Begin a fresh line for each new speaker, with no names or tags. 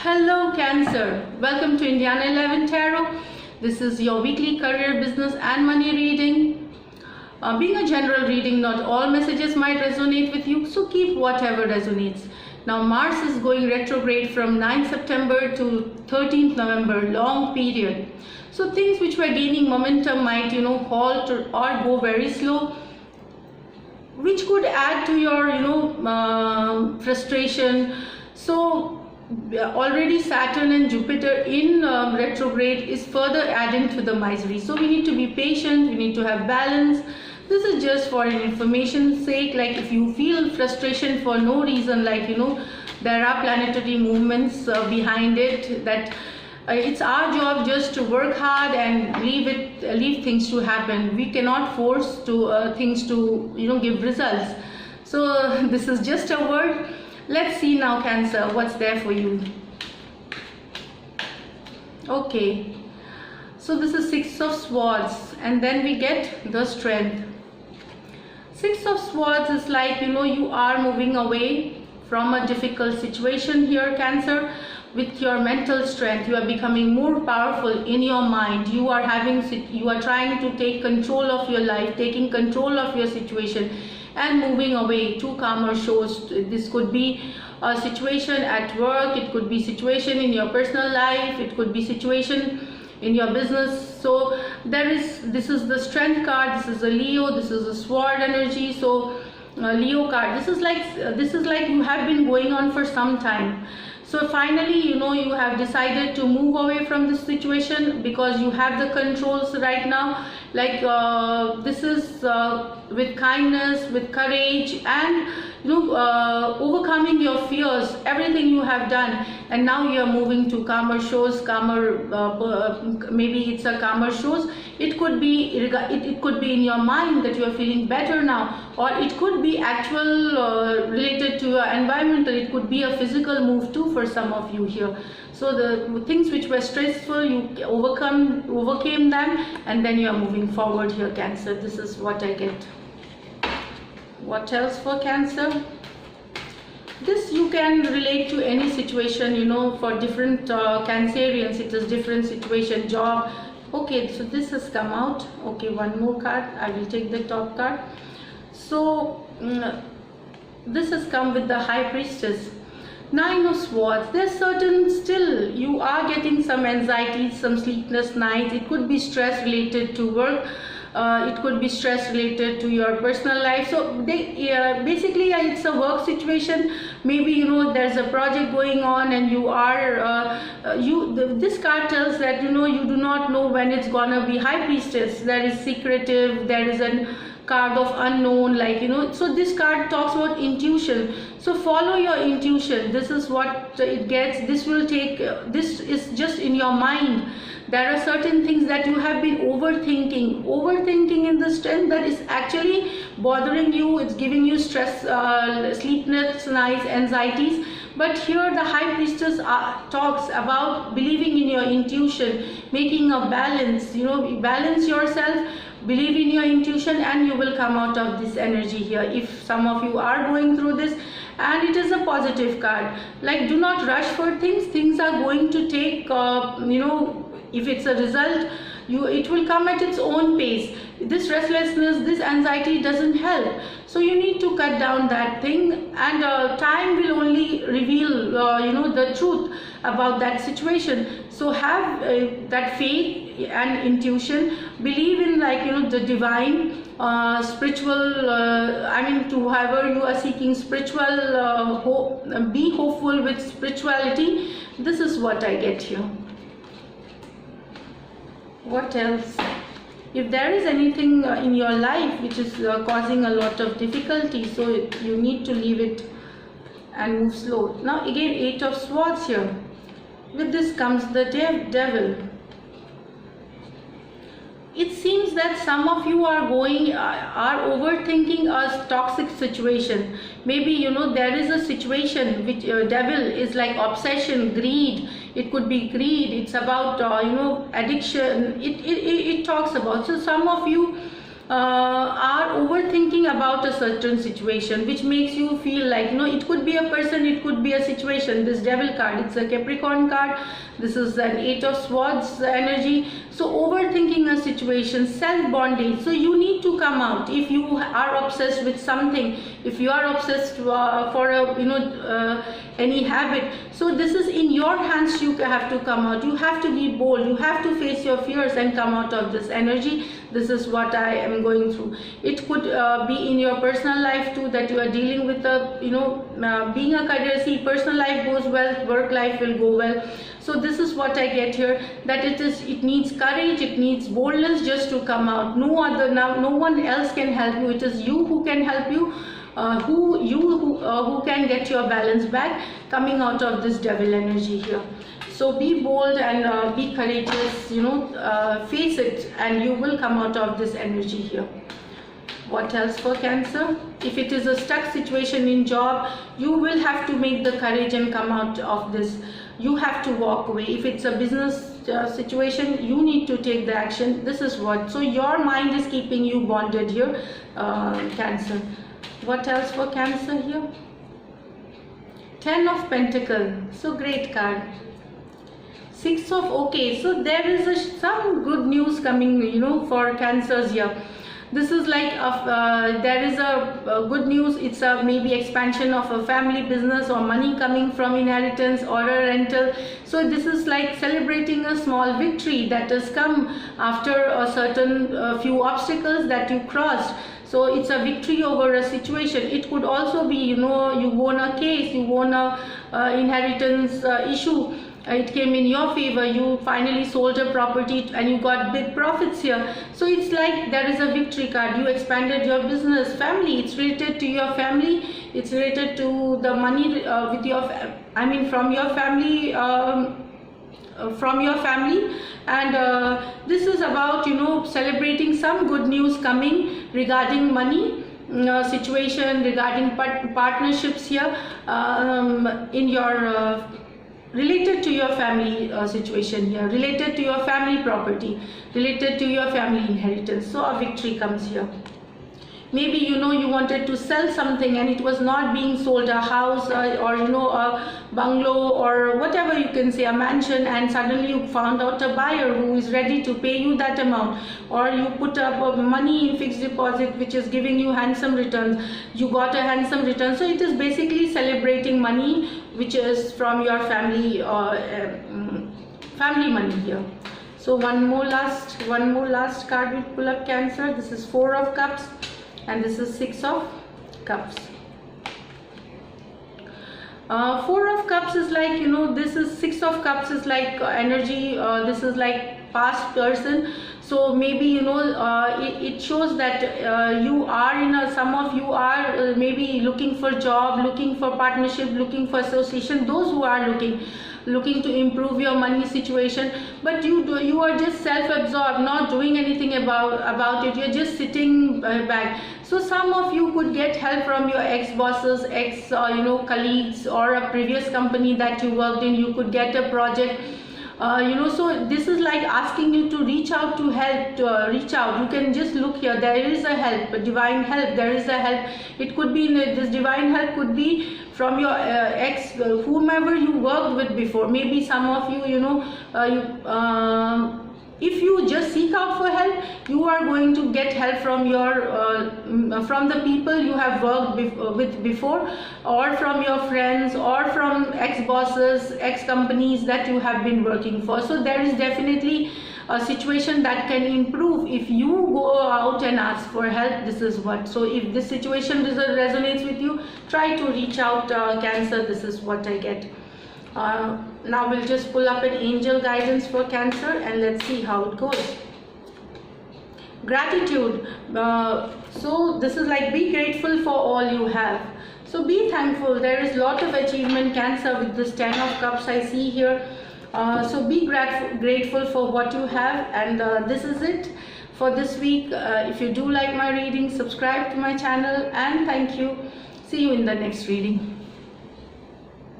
Hello Cancer, welcome to Indiana 11 Tarot. This is your weekly career, business and money reading. Being a general reading, not all messages might resonate with you, so keep whatever resonates. Now Mars is going retrograde from 9th September to 13th November, long period. So things which were gaining momentum might halt or go very slow, which could add to your frustration. So already Saturn and Jupiter in retrograde is further adding to the misery. So we need to be patient, we need to have balance. This is just for an information's sake. Like if you feel frustration for no reason, like there are planetary movements behind it, that it's our job just to work hard and leave things to happen. We cannot force things to give results. So this is just a word. Let's see now, Cancer, what's there for you. Okay, so this is Six of Swords, and then we get the Strength. Six of Swords is like you are moving away from a difficult situation here, Cancer. With your mental strength, you are becoming more powerful in your mind. You are trying to take control of your life, taking control of your situation, and moving away to calmer shores. This could be a situation at work, it could be situation in your personal life, it could be situation in your business. So this is the Strength card, this is a Leo, this is a sword energy. So Leo card, this is like you have been going on for some time. So finally, you have decided to move away from this situation because you have the controls right now. Like this is with kindness, with courage, and overcoming your fears, everything you have done, and now you are moving to calmer shores, maybe it's a calmer shores. It could be in your mind that you are feeling better now, or it could be actual related to your environmental. It could be a physical move too for some of you here. So the things which were stressful, you overcame them, and then you are moving forward here, Cancer. This is what I get. What else for Cancer? This you can relate to any situation, for different Cancerians it is different situation, job. Okay, so this has come out. Okay, one more card. I will take the top card. So this has come with the High Priestess. Nine of Swords. There's certain still you are getting some anxiety, some sleepless nights. It could be stress related to work. It could be stress related to your personal life. So basically it's a work situation. Maybe there's a project going on, and you are this card tells that you do not know when it's gonna be. High Priestess, there is secretive, there is a card of unknown, like so this card talks about intuition. So follow your intuition. This is what it gets. This is just in your mind. There are certain things that you have been overthinking in the Strength, that is actually bothering you. It's giving you stress, sleepless nights, anxieties. But here the High Priestess talks about believing in your intuition, making a balance. Balance yourself, believe in your intuition, and you will come out of this energy here. If some of you are going through this, and it is a positive card. Like, do not rush for things. Things are going to take if it's a result, it will come at its own pace. This restlessness, this anxiety doesn't help. So you need to cut down that thing, and time will only reveal the truth about that situation. So have that faith and intuition. Believe in the divine, spiritual. To whoever you are seeking spiritual hope, be hopeful with spirituality. This is what I get here. What else? If there is anything in your life which is causing a lot of difficulty, so you need to leave it and move slow. Now again, Eight of Swords here. With this comes the Devil. It seems that some of you are overthinking a toxic situation. Maybe there is a situation which Devil is like obsession, greed. It could be greed. It's about addiction. It talks about. So some of you are overthinking about a certain situation, which makes you feel like, it could be a person, it could be a situation. This devil card, it's a Capricorn card. This is an 8 of Swords energy. So overthinking a situation, self-bondage. So you need to come out. If you are obsessed with something, if you are obsessed for a any habit, so this is in your hands. You have to come out. You have to be bold. You have to face your fears and come out of this energy. This is what I am going through. It could be in your personal life too, that you are dealing with a being a career. See, personal life goes well, work life will go well. So this is what I get here, that it needs courage, it needs boldness just to come out. No one else can help you. It is you who can help you. Who can get your balance back, coming out of this devil energy here. So be bold and be courageous, face it, and you will come out of this energy here. What else for Cancer? If it is a stuck situation in job, you will have to make the courage and come out of this. You have to walk away. If it's a business situation, you need to take the action. This is what. So your mind is keeping you bonded here, Cancer. What else for Cancer here? 10 of Pentacles. So great card. 6 of, okay, so there is some good news coming, for Cancers here. This is like there is a good news. It's a maybe expansion of a family business, or money coming from inheritance or a rental. So this is like celebrating a small victory that has come after a certain few obstacles that you crossed. So it's a victory over a situation. It could also be, you won a case, you won a inheritance issue. It came in your favor. You finally sold a property and you got big profits here. So it's like there is a victory card. You expanded your business. Family, it's related to your family. It's related to the money with your, from your family. And this is about celebrating some good news coming regarding money situation, regarding partnerships here, in your related to your family situation here, related to your family property, related to your family inheritance. So a victory comes here. Maybe you wanted to sell something and it was not being sold, a house or a bungalow or whatever you can say, a mansion, and suddenly you found out a buyer who is ready to pay you that amount, or you put up money in fixed deposit which is giving you handsome returns. You got a handsome return. So it is basically celebrating money which is from your family family money here. So one more last card we pull up, Cancer. This is 4 of Cups. And this is 6 of Cups. 4 of Cups is like, this is 6 of Cups is like energy. This is like past person. So maybe, it shows that you are some of you are maybe looking for job, looking for partnership, looking for association. Those who are looking to improve your money situation, but you are just self-absorbed, not doing anything about it. You're just sitting back. So some of you could get help from your ex-bosses, colleagues, or a previous company that you worked in. You could get a project. So this is like asking you to reach out to help, reach out. You can just look here. There is a help, a divine help. There is a help. It could be this divine help could be from your ex, whomever you worked with before. Maybe some of you, if you just seek out for help, you are going to get help from from the people you have worked with before, or from your friends, or from ex-bosses, ex-companies that you have been working for. So there is definitely a situation that can improve if you go out and ask for help. This is what. So if this situation resonates with you, try to reach out, Cancer. This is what I get. Now we'll just pull up an angel guidance for Cancer and let's see how it goes. Gratitude. So this is like, be grateful for all you have. So be thankful. There is a lot of achievement, Cancer, with this 10 of Cups I see here. So be grateful for what you have, and this is it for this week. If you do like my reading, subscribe to my channel, and thank you. See you in the next reading.